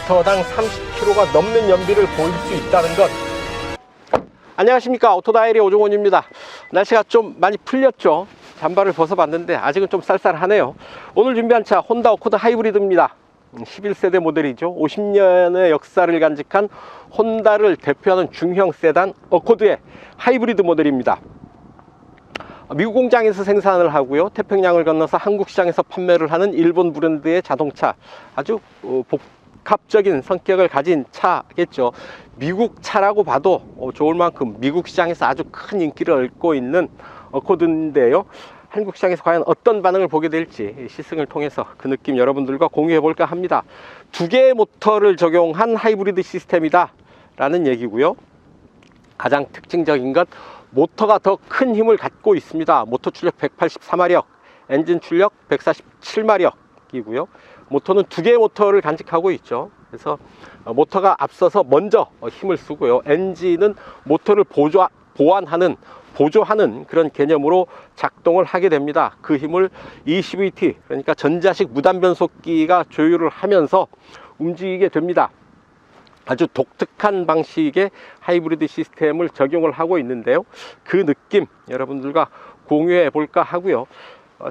리터당 30kg가 넘는 연비를 보일 수 있다는 것. 안녕하십니까, 오토다이리 오종원입니다. 날씨가 좀 많이 풀렸죠. 잠바를 벗어봤는데 아직은 좀 쌀쌀하네요. 오늘 준비한 차 혼다 어코드 하이브리드입니다. 11세대 모델이죠. 50년의 역사를 간직한 혼다를 대표하는 중형 세단 어코드의 하이브리드 모델입니다. 미국 공장에서 생산을 하고요, 태평양을 건너서 한국 시장에서 판매를 하는 일본 브랜드의 자동차. 아주 복합적인 성격을 가진 차겠죠. 미국 차라고 봐도 좋을 만큼 미국 시장에서 아주 큰 인기를 얻고 있는 어코드인데요, 한국 시장에서 과연 어떤 반응을 보게 될지 시승을 통해서 그 느낌 여러분들과 공유해 볼까 합니다. 두 개의 모터를 적용한 하이브리드 시스템이다 라는 얘기고요. 가장 특징적인 것, 모터가 더 큰 힘을 갖고 있습니다. 모터 출력 184마력, 엔진 출력 147마력이고요. 모터는 두 개의 모터를 간직하고 있죠. 그래서 모터가 앞서서 먼저 힘을 쓰고요, 엔진은 모터를 보조하는 그런 개념으로 작동을 하게 됩니다. 그 힘을 ECVT, 그러니까 전자식 무단변속기가 조율을 하면서 움직이게 됩니다. 아주 독특한 방식의 하이브리드 시스템을 적용을 하고 있는데요, 그 느낌 여러분들과 공유해 볼까 하고요.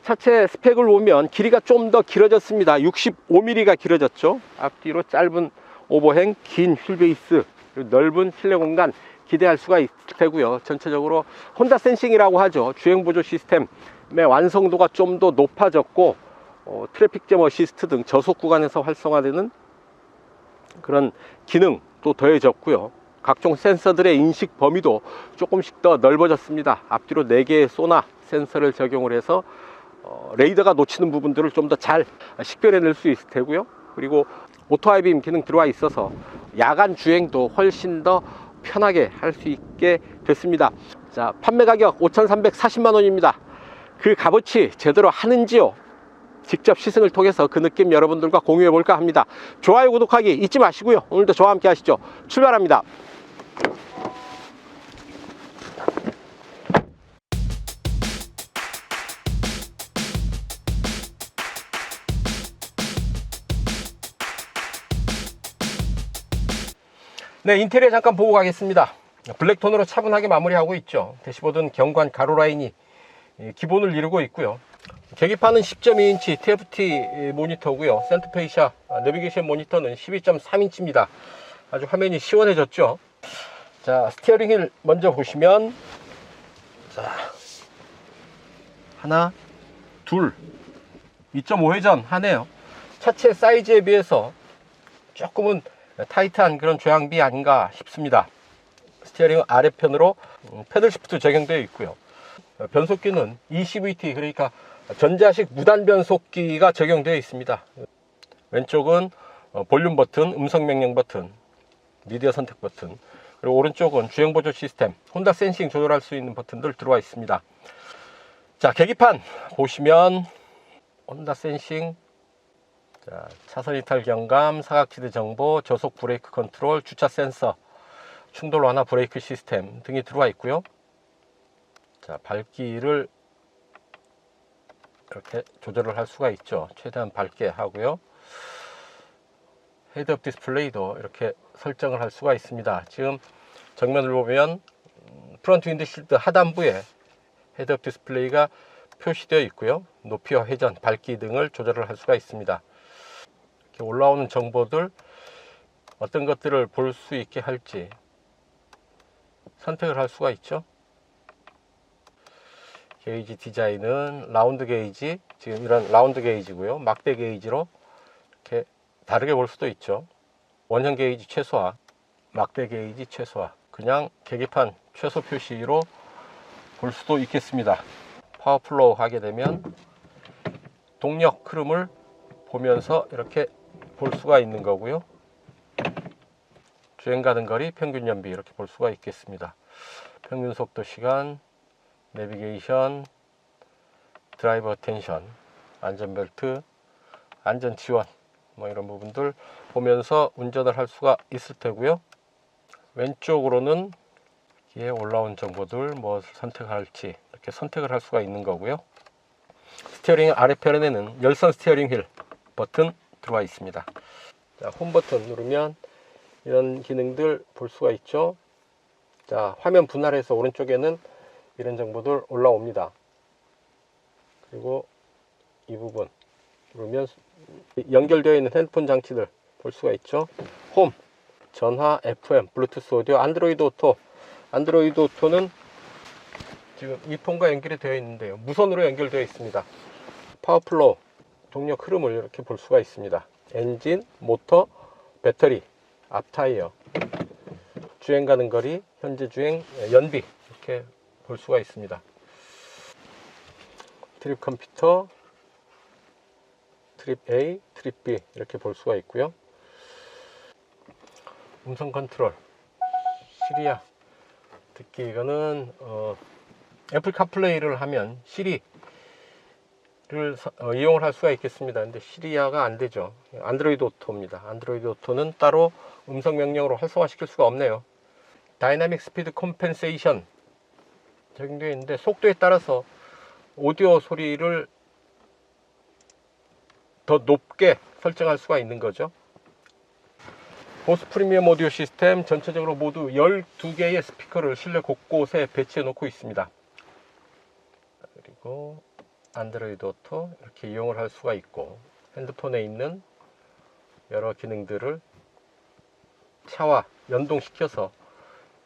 차체 스펙을 보면 길이가 좀 더 길어졌습니다. 65mm가 길어졌죠. 앞뒤로 짧은 오버행, 긴 휠베이스, 넓은 실내 공간 기대할 수가 있을 테고요. 전체적으로 혼다 센싱이라고 하죠. 주행보조 시스템의 완성도가 좀 더 높아졌고, 트래픽 잼 어시스트 등 저속 구간에서 활성화되는 그런 기능도 더해졌고요. 각종 센서들의 인식 범위도 조금씩 더 넓어졌습니다. 앞뒤로 4개의 소나 센서를 적용을 해서 레이더가 놓치는 부분들을 좀 더 잘 식별해낼 수 있을 테고요. 그리고 오토 하이빔 기능 들어와 있어서 야간 주행도 훨씬 더 편하게 할 수 있게 됐습니다. 자, 판매 가격 5,340만 원입니다. 그 값어치 제대로 하는지요? 직접 시승을 통해서 그 느낌 여러분들과 공유해 볼까 합니다. 좋아요, 구독하기 잊지 마시고요. 오늘도 저와 함께 하시죠. 출발합니다. 네, 인테리어 잠깐 보고 가겠습니다. 블랙톤으로 차분하게 마무리하고 있죠. 대시보드는 경관 가로 라인이 기본을 이루고 있고요. 계기판은 10.2인치 TFT 모니터고요. 센터페이샤 내비게이션 모니터는 12.3인치입니다. 아주 화면이 시원해졌죠. 자, 스티어링 휠 먼저 보시면, 자, 하나, 둘, 2.5회전 하네요. 차체 사이즈에 비해서 조금은 타이트한 그런 조향비 아닌가 싶습니다. 스티어링은 아래편으로 패들 시프트 적용되어 있고요. 변속기는 ECVT, 그러니까 전자식 무단 변속기가 적용되어 있습니다. 왼쪽은 볼륨 버튼, 음성 명령 버튼, 미디어 선택 버튼, 그리고 오른쪽은 주행 보조 시스템, 혼다 센싱 조절할 수 있는 버튼들 들어와 있습니다. 자, 계기판 보시면 혼다 센싱, 자, 차선 이탈 경감, 사각지대 정보, 저속 브레이크 컨트롤, 주차 센서, 충돌 완화 브레이크 시스템 등이 들어와 있고요. 자, 밝기를 이렇게 조절을 할 수가 있죠. 최대한 밝게 하고요. 헤드업 디스플레이도 이렇게 설정을 할 수가 있습니다. 지금 정면을 보면 프론트 윈드실드 하단부에 헤드업 디스플레이가 표시되어 있고요. 높이와 회전, 밝기 등을 조절을 할 수가 있습니다. 이렇게 올라오는 정보들 어떤 것들을 볼 수 있게 할지 선택을 할 수가 있죠. 게이지 디자인은 라운드 게이지, 지금 이런 라운드 게이지고요. 막대 게이지로 이렇게 다르게 볼 수도 있죠. 원형 게이지 최소화, 막대 게이지 최소화, 그냥 계기판 최소 표시로 볼 수도 있겠습니다. 파워 플로우 하게 되면 동력 흐름을 보면서 이렇게 볼 수가 있는 거고요. 주행 가는 거리, 평균 연비 이렇게 볼 수가 있겠습니다. 평균 속도 시간, 내비게이션, 드라이버 텐션, 안전벨트, 안전 지원, 뭐 이런 부분들 보면서 운전을 할 수가 있을 테고요. 왼쪽으로는 여기에 올라온 정보들 무엇을 선택할지 이렇게 선택을 할 수가 있는 거고요. 스티어링 아래편에는 열선 스티어링 휠 버튼 들어와 있습니다. 자, 홈 버튼 누르면 이런 기능들 볼 수가 있죠. 자, 화면 분할해서 오른쪽에는 이런 정보들 올라옵니다. 그리고 이 부분 누르면 연결되어 있는 핸드폰 장치들 볼 수가 있죠. 홈, 전화, FM, 블루투스 오디오, 안드로이드 오토. 안드로이드 오토는 지금 이 폰과 연결이 되어 있는데요. 무선으로 연결되어 있습니다. 파워플로우, 동력 흐름을 이렇게 볼 수가 있습니다. 엔진, 모터, 배터리, 앞타이어, 주행 가는 거리, 현재 주행, 연비 이렇게 볼 수가 있습니다. 트립 컴퓨터, 트립 A, 트립 B 이렇게 볼 수가 있고요. 음성 컨트롤, 시리아 듣기. 이거는 애플 카플레이를 하면 시리를 이용을 할 수가 있겠습니다. 근데 시리아가 안 되죠. 안드로이드 오토입니다. 안드로이드 오토는 따로 음성 명령으로 활성화 시킬 수가 없네요. 다이나믹 스피드 컴펜세이션 적용되어 있는데 속도에 따라서 오디오 소리를 더 높게 설정할 수가 있는 거죠. 보스 프리미엄 오디오 시스템 전체적으로 모두 12개의 스피커를 실내 곳곳에 배치해 놓고 있습니다. 그리고 안드로이드 오토 이렇게 이용을 할 수가 있고, 핸드폰에 있는 여러 기능들을 차와 연동시켜서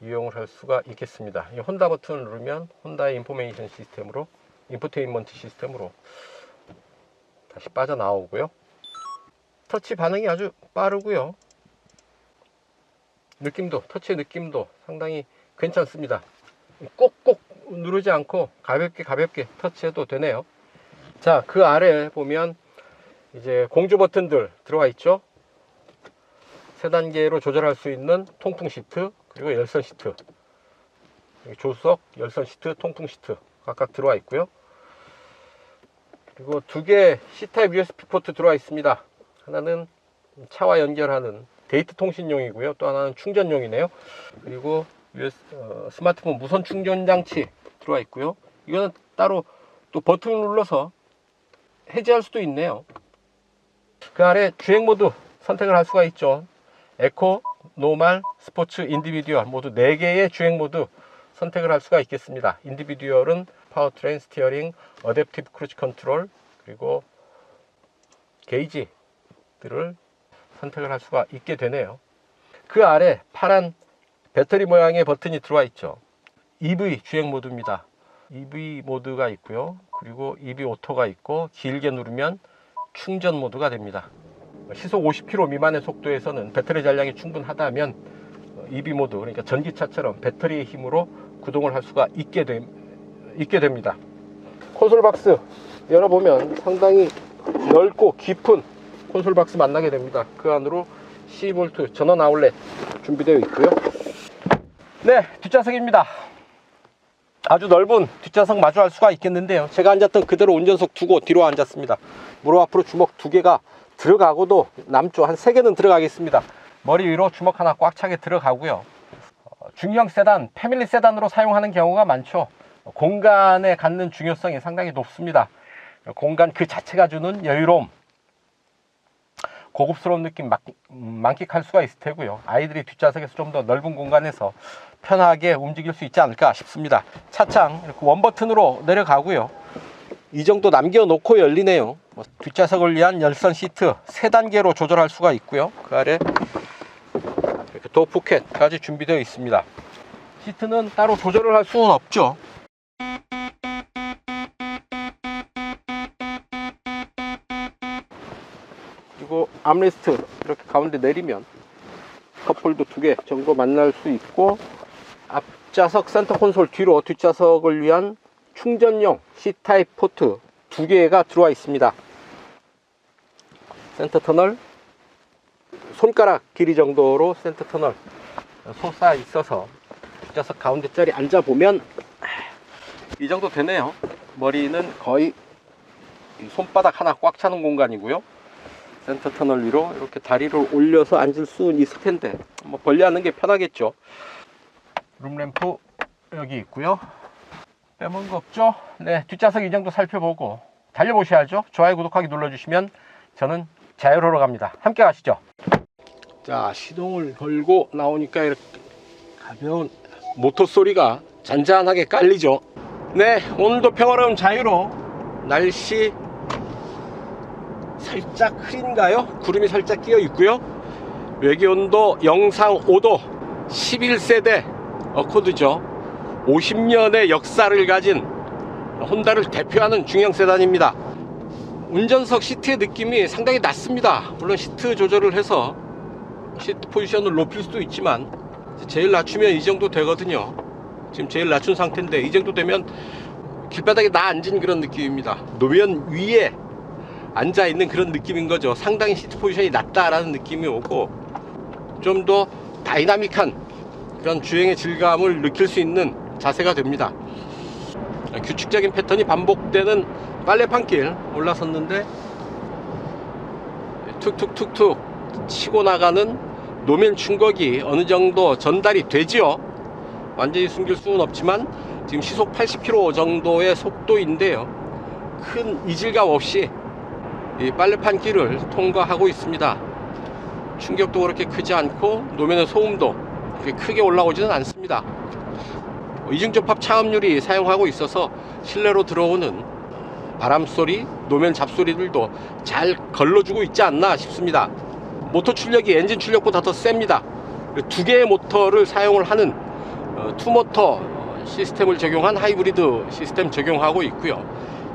이용을 할 수가 있겠습니다. 이 혼다 버튼을 누르면 혼다의 인포테인먼트 시스템으로 다시 빠져나오고요. 터치 반응이 아주 빠르고요. 터치의 느낌도 상당히 괜찮습니다. 꼭꼭 누르지 않고 가볍게 터치해도 되네요. 자, 그 아래 보면 이제 공조 버튼들 들어가 있죠. 3단계로 조절할 수 있는 통풍 시트, 그리고 열선 시트, 조수석, 열선 시트, 통풍 시트 각각 들어와 있고요. 그리고 2개 C타입 USB 포트 들어와 있습니다. 하나는 차와 연결하는 데이트 통신용이고요. 또 하나는 충전용이네요. 그리고 스마트폰 무선 충전 장치 들어와 있고요. 이거는 따로 또 버튼을 눌러서 해제할 수도 있네요. 그 아래 주행 모드 선택을 할 수가 있죠. 에코, 노멀, 스포츠, 인디비듀얼 모두 4개의 주행 모드 선택을 할 수가 있겠습니다. 인디비듀얼은 파워트레인, 스티어링, 어댑티브 크루즈 컨트롤, 그리고 게이지들을 선택을 할 수가 있게 되네요. 그 아래 파란 배터리 모양의 버튼이 들어와 있죠. EV 주행 모드입니다. EV 모드가 있고요. 그리고 EV 오토가 있고, 길게 누르면 충전 모드가 됩니다. 시속 50km 미만의 속도에서는 배터리 잔량이 충분하다면 EV 모드, 그러니까 전기차처럼 배터리의 힘으로 구동을 할 수가 있게 됩니다. 콘솔 박스 열어보면 상당히 넓고 깊은 콘솔 박스 만나게 됩니다. 그 안으로 12V 전원 아울렛 준비되어 있고요. 네, 뒷좌석입니다. 아주 넓은 뒷좌석 마주할 수가 있겠는데요. 제가 앉았던 그대로 운전석 두고 뒤로 앉았습니다. 무릎 앞으로 주먹 2개가 들어가고도 남쪽 한 3개는 들어가겠습니다. 머리 위로 주먹 하나 꽉 차게 들어가고요. 중형 세단, 패밀리 세단으로 사용하는 경우가 많죠. 공간에 갖는 중요성이 상당히 높습니다. 공간 그 자체가 주는 여유로움, 고급스러운 느낌 만끽할 수가 있을 테고요. 아이들이 뒷좌석에서 좀 더 넓은 공간에서 편하게 움직일 수 있지 않을까 싶습니다. 차창 이렇게 원 버튼으로 내려가고요. 이 정도 남겨놓고 열리네요. 뒷좌석을 위한 열선 시트 3단계로 조절할 수가 있고요. 그 아래 이렇게 도어 포켓까지 준비되어 있습니다. 시트는 따로 조절을 할 수는 없죠. 그리고 암레스트 이렇게 가운데 내리면 컵홀더 2개 정도 만날 수 있고, 앞좌석 센터 콘솔 뒤로 뒷좌석을 위한 충전용 C타입 포트 2개가 들어와 있습니다. 센터 터널 손가락 길이 정도로 센터 터널 솟아 있어서 뒷좌석 가운데 자리 앉아보면 이 정도 되네요. 머리는 거의 손바닥 하나 꽉 차는 공간이고요. 센터 터널 위로 이렇게 다리를 올려서 앉을 수는 있을 텐데 뭐 벌려하는 게 편하겠죠. 룸램프 여기 있고요. 빼먹은 거 없죠? 네, 뒷좌석 이 정도 살펴보고 달려보셔야죠. 좋아요, 구독하기 눌러주시면 저는 자유로러 갑니다. 함께 가시죠. 자, 시동을 걸고 나오니까 이렇게 가벼운 모터 소리가 잔잔하게 깔리죠. 네, 오늘도 평화로운 자유로. 날씨 살짝 흐린가요? 구름이 살짝 끼어 있고요. 외기온도 영상 5도, 11세대 어코드죠. 50년의 역사를 가진 혼다를 대표하는 중형 세단입니다. 운전석 시트의 느낌이 상당히 낮습니다. 물론 시트 조절을 해서 시트 포지션을 높일 수도 있지만 제일 낮추면 이 정도 되거든요. 지금 제일 낮춘 상태인데 이 정도 되면 길바닥에 나 앉은 그런 느낌입니다. 노면 위에 앉아 있는 그런 느낌인 거죠. 상당히 시트 포지션이 낮다라는 느낌이 오고 좀 더 다이나믹한 그런 주행의 질감을 느낄 수 있는 자세가 됩니다. 규칙적인 패턴이 반복되는 빨래판길 올라섰는데 툭툭툭툭 치고 나가는 노면 충격이 어느 정도 전달이 되지요. 완전히 숨길 수는 없지만 지금 시속 80km 정도의 속도인데요. 큰 이질감 없이 이 빨래판길을 통과하고 있습니다. 충격도 그렇게 크지 않고 노면의 소음도 그렇게 크게 올라오지는 않습니다. 이중접합 차음유리 사용하고 있어서 실내로 들어오는 바람소리, 노면 잡소리들도 잘 걸러주고 있지 않나 싶습니다. 모터 출력이 엔진 출력보다 더 셉니다. 두 개의 모터를 사용을 하는 투모터 시스템을 적용한 하이브리드 시스템 적용하고 있고요.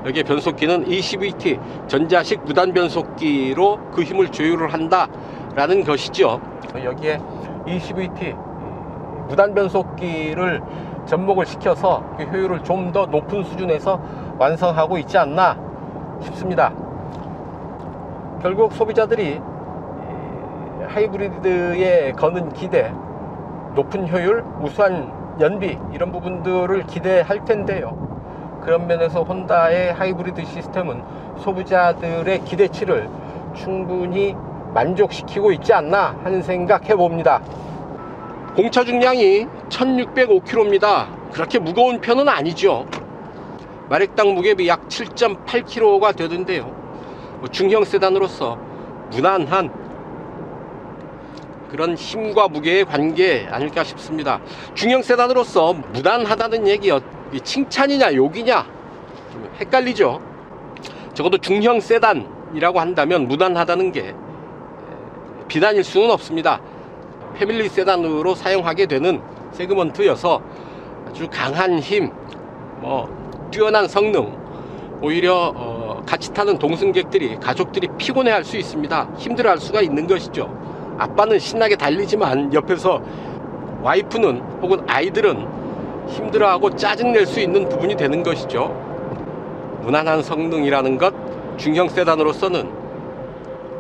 여기에 변속기는 ECVT 전자식 무단 변속기로 그 힘을 조율을 한다라는 것이죠. 여기에 ECVT 무단 변속기를 접목을 시켜서 그 효율을 좀 더 높은 수준에서 완성하고 있지 않나 싶습니다. 결국 소비자들이 하이브리드에 거는 기대, 높은 효율, 우수한 연비 이런 부분들을 기대할 텐데요. 그런 면에서 혼다의 하이브리드 시스템은 소비자들의 기대치를 충분히 만족시키고 있지 않나 하는 생각 해봅니다. 공차 중량이 1605kg입니다. 그렇게 무거운 편은 아니죠. 마력당 무게비 약 7.8kg가 되던데요. 중형 세단으로서 무난한 그런 힘과 무게의 관계 아닐까 싶습니다. 중형 세단으로서 무난하다는 얘기요, 칭찬이냐 욕이냐 좀 헷갈리죠. 적어도 중형 세단이라고 한다면 무난하다는 게 비난일 수는 없습니다. 패밀리 세단으로 사용하게 되는 세그먼트여서 아주 강한 힘, 뛰어난 성능, 오히려 같이 타는 동승객들이, 가족들이 피곤해할 수 있습니다. 힘들어할 수가 있는 것이죠. 아빠는 신나게 달리지만 옆에서 와이프는 혹은 아이들은 힘들어하고 짜증낼 수 있는 부분이 되는 것이죠. 무난한 성능이라는 것, 중형 세단으로서는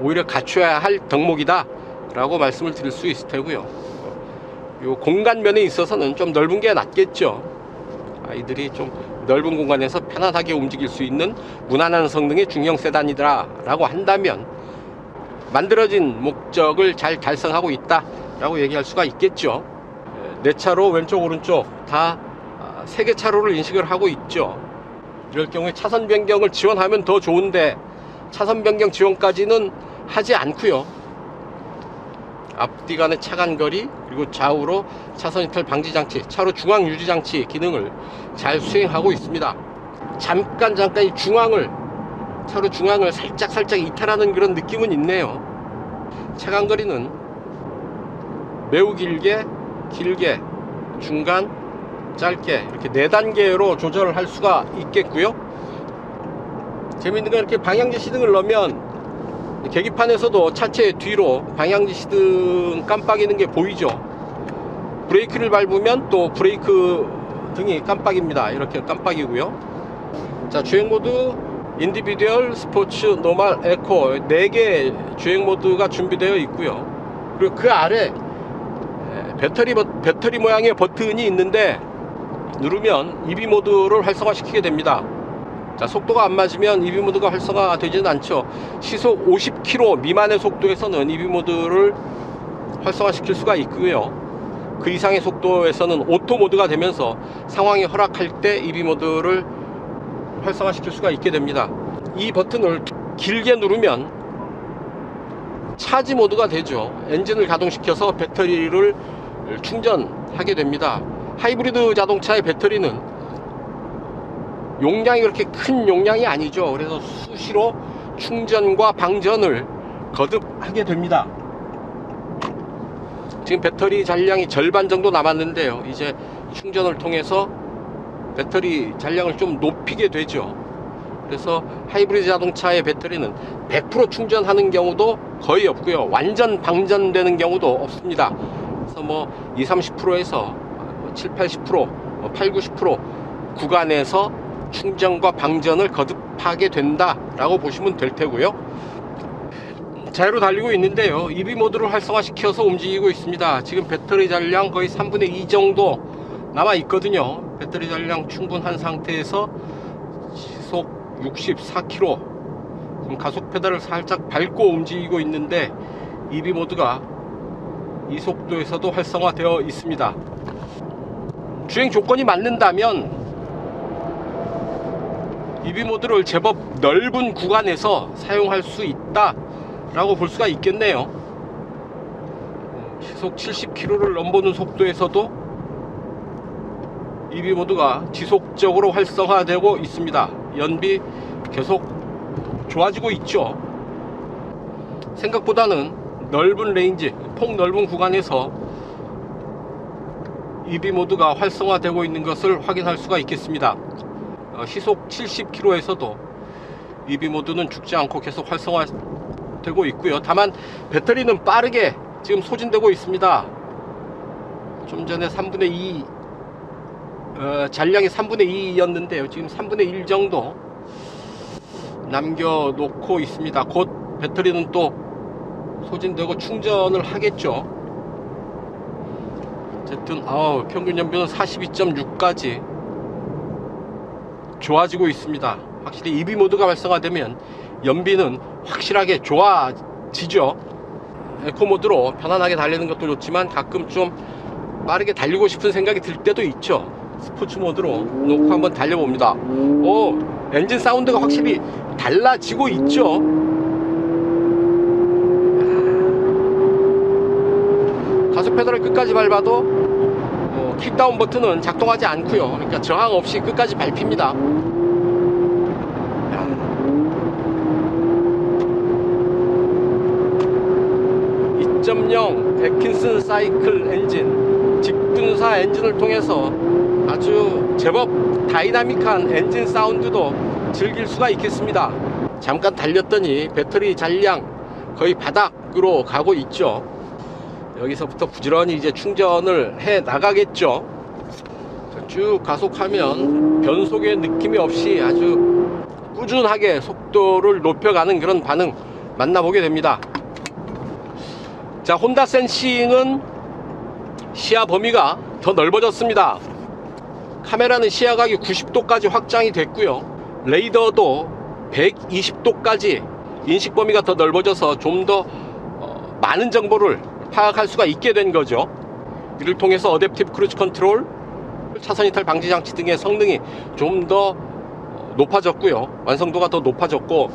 오히려 갖춰야 할 덕목이다 라고 말씀을 드릴 수 있을 테고요. 요 공간면에 있어서는 좀 넓은 게 낫겠죠. 아이들이 좀 넓은 공간에서 편안하게 움직일 수 있는 무난한 성능의 중형 세단이다 라고 한다면 만들어진 목적을 잘 달성하고 있다 라고 얘기할 수가 있겠죠. 4차로 왼쪽 오른쪽 다 3개 차로를 인식을 하고 있죠. 이럴 경우에 차선 변경을 지원하면 더 좋은데 차선 변경 지원까지는 하지 않고요. 앞뒤 간의 차간거리, 그리고 좌우로 차선 이탈 방지 장치, 차로 중앙 유지 장치 기능을 잘 수행하고 있습니다. 잠깐 이 차로 중앙을 살짝 이탈하는 그런 느낌은 있네요. 차간거리는 매우 길게, 중간, 짧게 이렇게 4단계로 조절을 할 수가 있겠고요. 재밌는 건 이렇게 방향제 시등을 넣으면 계기판에서도 차체 뒤로 방향지 시등 깜빡이는 게 보이죠. 브레이크를 밟으면 또 브레이크 등이 깜빡입니다. 이렇게 깜빡이고요. 자, 주행 모드 인디비듀얼, 스포츠, 노멀, 에코 4개 주행 모드가 준비되어 있고요. 그리고 그 아래 배터리 모양의 버튼이 있는데 누르면 EV 모드를 활성화시키게 됩니다. 자, 속도가 안 맞으면 EV 모드가 활성화가 되지는 않죠. 시속 50km 미만의 속도에서는 EV 모드를 활성화시킬 수가 있고요. 그 이상의 속도에서는 오토 모드가 되면서 상황이 허락할 때 EV 모드를 활성화시킬 수가 있게 됩니다. 이 버튼을 길게 누르면 차지 모드가 되죠. 엔진을 가동시켜서 배터리를 충전하게 됩니다. 하이브리드 자동차의 배터리는 용량이 그렇게 큰 용량이 아니죠. 그래서 수시로 충전과 방전을 거듭하게 됩니다. 지금 배터리 잔량이 절반 정도 남았는데요, 이제 충전을 통해서 배터리 잔량을 좀 높이게 되죠. 그래서 하이브리드 자동차의 배터리는 100% 충전하는 경우도 거의 없고요, 완전 방전되는 경우도 없습니다. 그래서 뭐 20-30%에서 70-80%, 80-90% 구간에서 충전과 방전을 거듭하게 된다 라고 보시면 될 테고요. 자유로 달리고 있는데요, EV 모드를 활성화시켜서 움직이고 있습니다. 지금 배터리 잔량 거의 3분의 2 정도 남아 있거든요. 배터리 잔량 충분한 상태에서 시속 64km, 지금 가속 페달을 살짝 밟고 움직이고 있는데 EV 모드가 이 속도에서도 활성화되어 있습니다. 주행 조건이 맞는다면 EV 모드를 제법 넓은 구간에서 사용할 수 있다 라고 볼 수가 있겠네요. 시속 70km를 넘보는 속도에서도 EV 모드가 지속적으로 활성화되고 있습니다. 연비 계속 좋아지고 있죠. 생각보다는 넓은 레인지, 폭넓은 구간에서 EV 모드가 활성화되고 있는 것을 확인할 수가 있겠습니다. 시속 70km에서도 EV 모드는 죽지 않고 계속 활성화되고 있고요. 다만 배터리는 빠르게 지금 소진되고 있습니다. 좀 전에 3분의 2 잔량이 3분의 2였는데요 지금 3분의 1 정도 남겨놓고 있습니다. 곧 배터리는 또 소진되고 충전을 하겠죠. 어쨌든 평균 연비는 42.6까지 좋아지고 있습니다. 확실히 EV 모드가 활성화되면 연비는 확실하게 좋아지죠. 에코 모드로 편안하게 달리는 것도 좋지만 가끔 좀 빠르게 달리고 싶은 생각이 들 때도 있죠. 스포츠 모드로 놓고 한번 달려봅니다. 엔진 사운드가 확실히 달라지고 있죠. 가속 페달을 끝까지 밟아도 킥다운 버튼은 작동하지 않고요. 그러니까 저항 없이 끝까지 밟힙니다. 2.0 애킨슨 사이클 엔진, 직분사 엔진을 통해서 아주 제법 다이나믹한 엔진 사운드도 즐길 수가 있겠습니다. 잠깐 달렸더니 배터리 잔량 거의 바닥으로 가고 있죠. 여기서부터 부지런히 이제 충전을 해 나가겠죠. 쭉 가속하면 변속의 느낌이 없이 아주 꾸준하게 속도를 높여가는 그런 반응 만나보게 됩니다. 자, 혼다 센싱은 시야 범위가 더 넓어졌습니다. 카메라는 시야각이 90도까지 확장이 됐고요, 레이더도 120도까지 인식 범위가 더 넓어져서 좀 더 많은 정보를 파악할 수가 있게 된 거죠. 이를 통해서 어댑티브 크루즈 컨트롤, 차선 이탈 방지 장치 등의 성능이 좀 더 높아졌고요, 완성도가 더 높아졌고,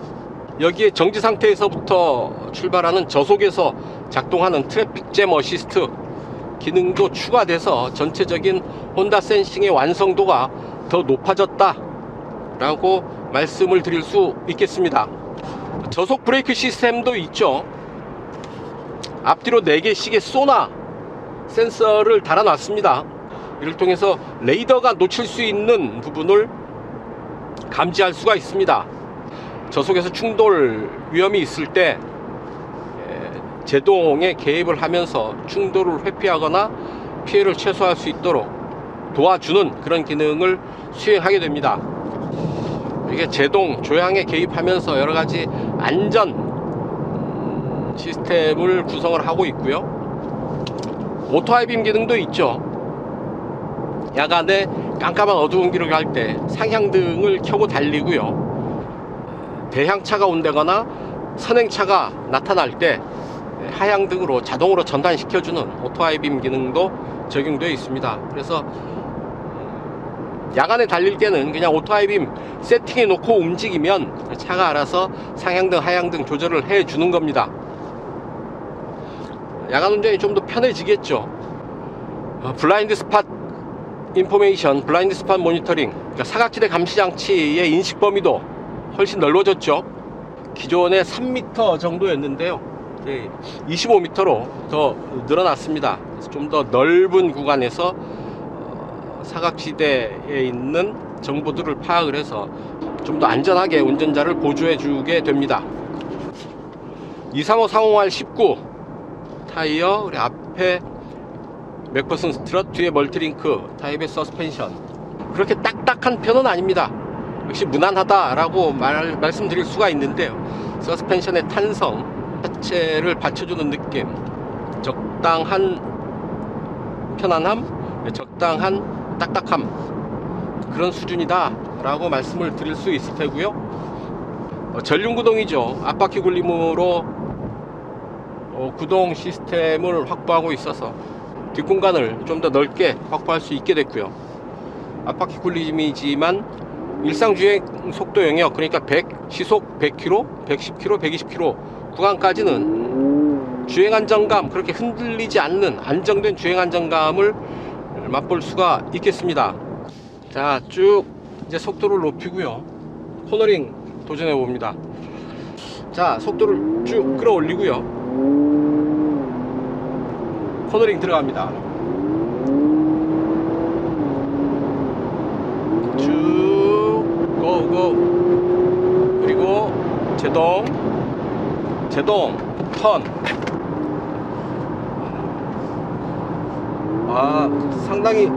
여기에 정지 상태에서부터 출발하는 저속에서 작동하는 트래픽 잼 어시스트 기능도 추가돼서 전체적인 혼다 센싱의 완성도가 더 높아졌다 라고 말씀을 드릴 수 있겠습니다. 저속 브레이크 시스템도 있죠. 앞뒤로 4개씩의 소나 센서를 달아놨습니다. 이를 통해서 레이더가 놓칠 수 있는 부분을 감지할 수가 있습니다. 저속에서 충돌 위험이 있을 때 제동에 개입을 하면서 충돌을 회피하거나 피해를 최소화할 수 있도록 도와주는 그런 기능을 수행하게 됩니다. 이게 제동, 조향에 개입하면서 여러가지 안전 시스템을 구성을 하고 있고요, 오토 하이빔 기능도 있죠. 야간에 깜깜한 어두운 길을 갈 때 상향등을 켜고 달리고요, 대향차가 온다거나 선행차가 나타날 때 하향등으로 자동으로 전단시켜주는 오토 하이빔 기능도 적용되어 있습니다. 그래서 야간에 달릴 때는 그냥 오토 하이빔 세팅해 놓고 움직이면 차가 알아서 상향등 하향등 조절을 해 주는 겁니다. 야간 운전이 좀 더 편해지겠죠. 블라인드 스팟 인포메이션, 블라인드 스팟 모니터링, 그러니까 사각지대 감시 장치의 인식 범위도 훨씬 넓어졌죠. 기존에 3m 정도였는데요, 25m로 더 늘어났습니다. 좀 더 넓은 구간에서 사각지대에 있는 정보들을 파악을 해서 좀 더 안전하게 운전자를 보조해 주게 됩니다. 235 상호R 19 타이어, 우리 앞에 맥퍼슨 스트럿, 뒤에 멀티링크 타입의 서스펜션, 그렇게 딱딱한 편은 아닙니다. 역시 무난하다라고 말씀드릴 수가 있는데요, 서스펜션의 탄성, 하체를 받쳐주는 느낌, 적당한 편안함, 적당한 딱딱함, 그런 수준이다 라고 말씀을 드릴 수 있을 테고요. 전륜구동이죠. 앞바퀴 굴림으로 구동 시스템을 확보하고 있어서 뒷공간을 좀 더 넓게 확보할 수 있게 됐고요. 앞바퀴 굴림이지만 일상주행 속도 영역, 그러니까 시속 100km, 110km, 120km 구간까지는 주행 안정감, 그렇게 흔들리지 않는 안정된 주행 안정감을 맛볼 수가 있겠습니다. 자, 쭉 이제 속도를 높이고요, 코너링 도전해 봅니다. 자, 속도를 쭉 끌어올리고요, 코너링 들어갑니다. 쭉 고고, 그리고 제동 턴. 상당히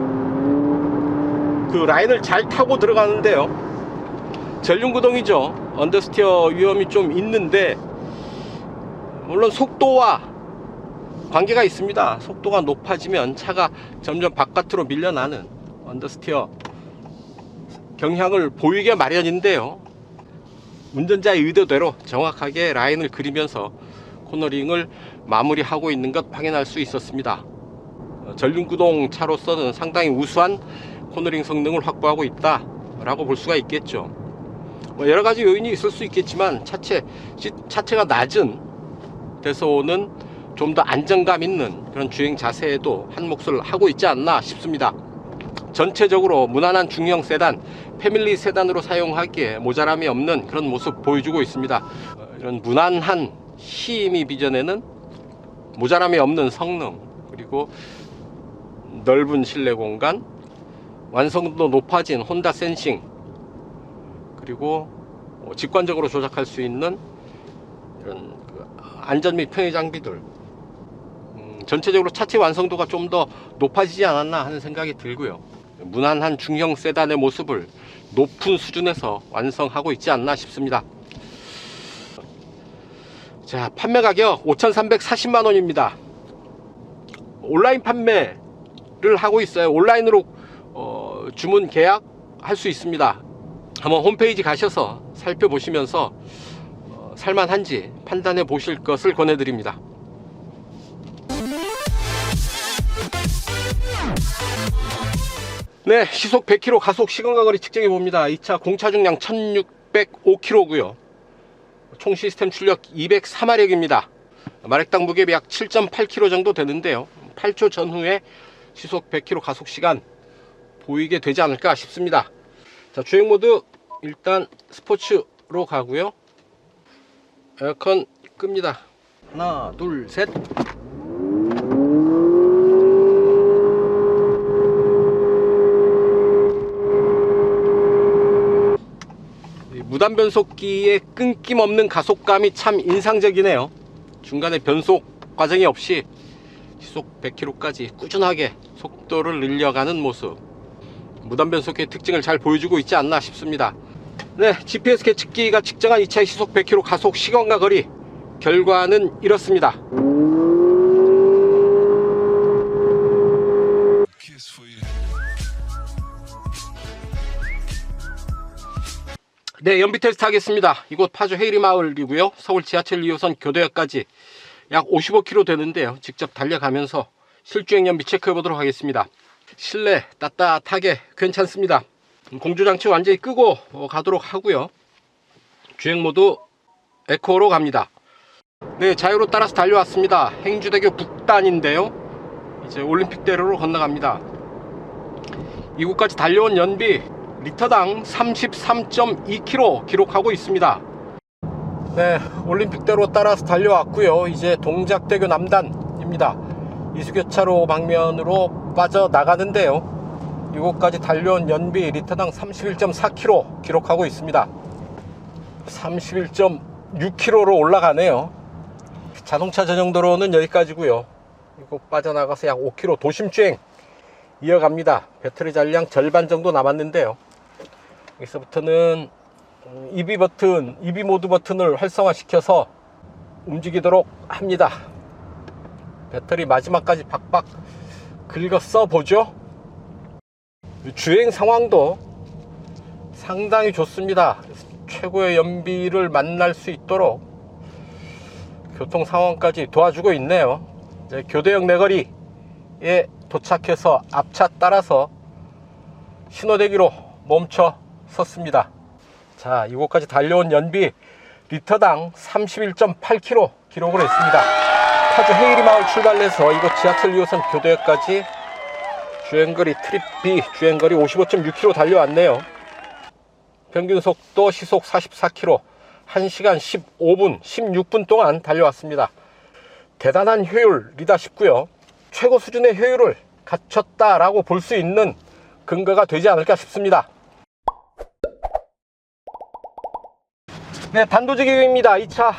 그 라인을 잘 타고 들어가는데요. 전륜구동이죠. 언더스티어 위험이 좀 있는데, 물론 속도와 관계가 있습니다. 속도가 높아지면 차가 점점 바깥으로 밀려나는 언더스티어 경향을 보이게 마련인데요, 운전자의 의도대로 정확하게 라인을 그리면서 코너링을 마무리하고 있는 것 확인할 수 있었습니다. 전륜구동 차로서는 상당히 우수한 코너링 성능을 확보하고 있다 라고 볼 수가 있겠죠. 여러가지 요인이 있을 수 있겠지만 차체가 낮은 데서 오는 좀 더 안정감 있는 그런 주행 자세에도 한 몫을 하고 있지 않나 싶습니다. 전체적으로 무난한 중형 세단, 패밀리 세단으로 사용하기에 모자람이 없는 그런 모습 보여주고 있습니다. 이런 무난한 힘이 빚어내는 모자람이 없는 성능, 그리고 넓은 실내 공간, 완성도 높아진 혼다 센싱, 그리고 직관적으로 조작할 수 있는 이런 안전 및 편의 장비들, 전체적으로 차체 완성도가 좀 더 높아지지 않았나 하는 생각이 들고요, 무난한 중형 세단의 모습을 높은 수준에서 완성하고 있지 않나 싶습니다. 자, 판매 가격 5,340만원입니다 온라인 판매를 하고 있어요. 온라인으로 주문 계약할 수 있습니다. 한번 홈페이지 가셔서 살펴보시면서 살만한지 판단해 보실 것을 권해드립니다. 네, 시속 100km 가속 시간과거리 측정해 봅니다. 이 차 공차 중량 1605km고요 총 시스템 출력 204마력입니다 마력당 무게비 약 7.8kg 정도 되는데요, 8초 전후에 시속 100km 가속 시간 보이게 되지 않을까 싶습니다. 자, 주행 모드 일단 스포츠로 가고요, 에어컨 끕니다. 하나 둘 셋. 무단 변속기의 끊김없는 가속감이 참 인상적이네요. 중간에 변속 과정이 없이 시속 100km까지 꾸준하게 속도를 늘려가는 모습, 무단 변속기의 특징을 잘 보여주고 있지 않나 싶습니다. 네, GPS 계측기가 측정한 이 차의 시속 100km 가속 시간과 거리 결과는 이렇습니다. 네, 연비 테스트 하겠습니다. 이곳 파주 헤이리마을이고요, 서울 지하철 2호선 교대역까지 약 55km 되는데요, 직접 달려가면서 실주행 연비 체크해 보도록 하겠습니다. 실내 따뜻하게 괜찮습니다. 공조장치 완전히 끄고 가도록 하고요, 주행 모드 에코로 갑니다. 네, 자유로 따라서 달려왔습니다. 행주대교 북단인데요, 이제 올림픽대로로 건너갑니다. 이곳까지 달려온 연비 리터당 33.2km 기록하고 있습니다. 네, 올림픽대로 따라서 달려왔고요. 이제 동작대교 남단입니다. 이수교차로 방면으로 빠져나가는데요, 이곳까지 달려온 연비 리터당 31.4km 기록하고 있습니다. 31.6km로 올라가네요. 자동차 전용도로는 여기까지고요. 이곳 빠져나가서 약 5km 도심주행 이어갑니다. 배터리 잔량 절반 정도 남았는데요, 여기서부터는 EB 모드 버튼을 활성화시켜서 움직이도록 합니다. 배터리 마지막까지 박박 긁어 써보죠. 주행 상황도 상당히 좋습니다. 최고의 연비를 만날 수 있도록 교통 상황까지 도와주고 있네요. 네, 교대역 내거리에 도착해서 앞차 따라서 신호대기로 멈춰 섰습니다. 자, 이곳까지 달려온 연비 리터당 31.8km 기록을 했습니다. 파주 헤이리 마을 출발해서 이곳 지하철 2호선 교대역까지 주행거리 트립 B 주행거리 55.6km 달려왔네요. 평균 속도 시속 44km, 1시간 15분 16분 동안 달려왔습니다. 대단한 효율이다 싶고요, 최고 수준의 효율을 갖췄다라고 볼 수 있는 근거가 되지 않을까 싶습니다. 네, 단도직입니다. 2차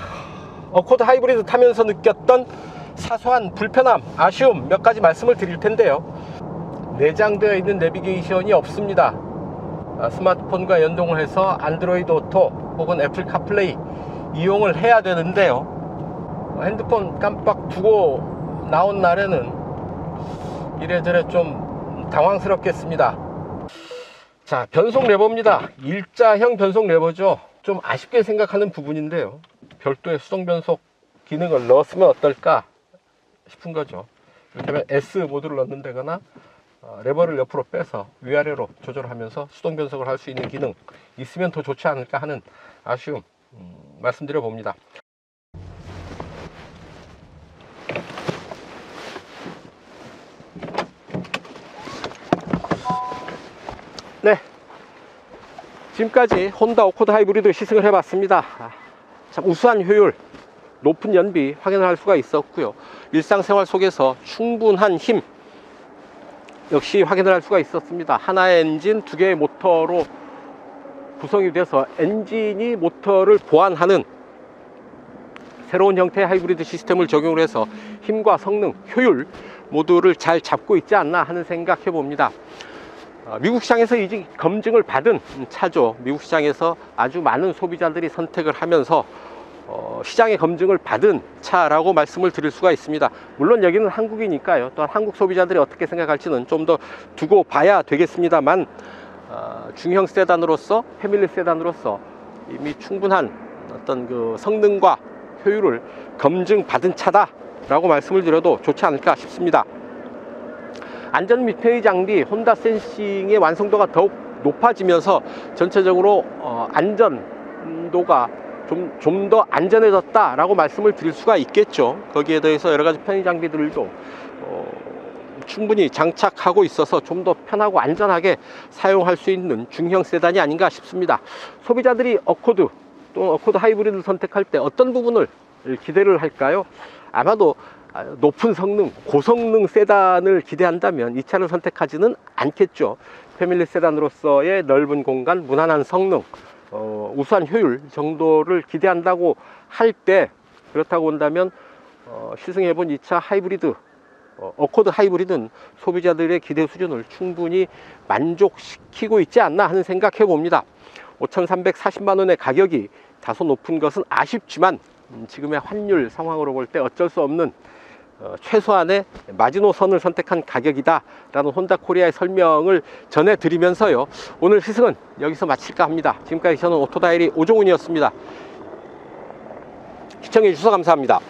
어코드 하이브리드 타면서 느꼈던 사소한 불편함, 아쉬움 몇 가지 말씀을 드릴 텐데요, 내장되어 있는 내비게이션이 없습니다. 스마트폰과 연동을 해서 안드로이드 오토 혹은 애플 카플레이 이용을 해야 되는데요, 핸드폰 깜빡 두고 나온 날에는 이래저래 좀 당황스럽겠습니다. 자, 변속 레버입니다. 일자형 변속 레버죠. 좀 아쉽게 생각하는 부분인데요, 별도의 수동 변속 기능을 넣었으면 어떨까 싶은 거죠. 이를테면 S 모드를 넣는다거나 레버를 옆으로 빼서 위아래로 조절하면서 수동 변속을 할 수 있는 기능 있으면 더 좋지 않을까 하는 아쉬움 말씀드려 봅니다. 네, 지금까지 혼다 어코드 하이브리드 시승을 해봤습니다. 참 우수한 효율, 높은 연비 확인할 수가 있었고요, 일상생활 속에서 충분한 힘 역시 확인을 할 수가 있었습니다. 하나의 엔진, 두 개의 모터로 구성이 돼서 엔진이 모터를 보완하는 새로운 형태의 하이브리드 시스템을 적용을 해서 힘과 성능, 효율 모두를 잘 잡고 있지 않나 하는 생각 해봅니다. 미국 시장에서 이제 검증을 받은 차죠. 미국 시장에서 아주 많은 소비자들이 선택을 하면서 시장의 검증을 받은 차라고 말씀을 드릴 수가 있습니다. 물론 여기는 한국이니까요, 또한 한국 소비자들이 어떻게 생각할지는 좀 더 두고 봐야 되겠습니다만, 중형 세단으로서, 패밀리 세단으로서 이미 충분한 어떤 그 성능과 효율을 검증받은 차다라고 말씀을 드려도 좋지 않을까 싶습니다. 안전 및 편의 장비, 혼다 센싱의 완성도가 더욱 높아지면서 전체적으로 안전도가 좀 더 안전해졌다라고 말씀을 드릴 수가 있겠죠. 거기에 대해서 여러 가지 편의 장비들도 충분히 장착하고 있어서 좀 더 편하고 안전하게 사용할 수 있는 중형 세단이 아닌가 싶습니다. 소비자들이 어코드 또는 어코드 하이브리드를 선택할 때 어떤 부분을 기대를 할까요? 아마도 높은 성능, 고성능 세단을 기대한다면 이 차를 선택하지는 않겠죠. 패밀리 세단으로서의 넓은 공간, 무난한 성능, 우수한 효율 정도를 기대한다고 할 때, 그렇다고 한다면 시승해본 2차 하이브리드, 어코드 하이브리드는 소비자들의 기대 수준을 충분히 만족시키고 있지 않나 하는 생각해 봅니다. 5,340만원의 가격이 다소 높은 것은 아쉽지만 지금의 환율 상황으로 볼 때 어쩔 수 없는 최소한의 마지노선을 선택한 가격이다 라는 혼다 코리아의 설명을 전해드리면서요, 오늘 시승은 여기서 마칠까 합니다. 지금까지 저는 오토다이리 오종훈이었습니다. 시청해 주셔서 감사합니다.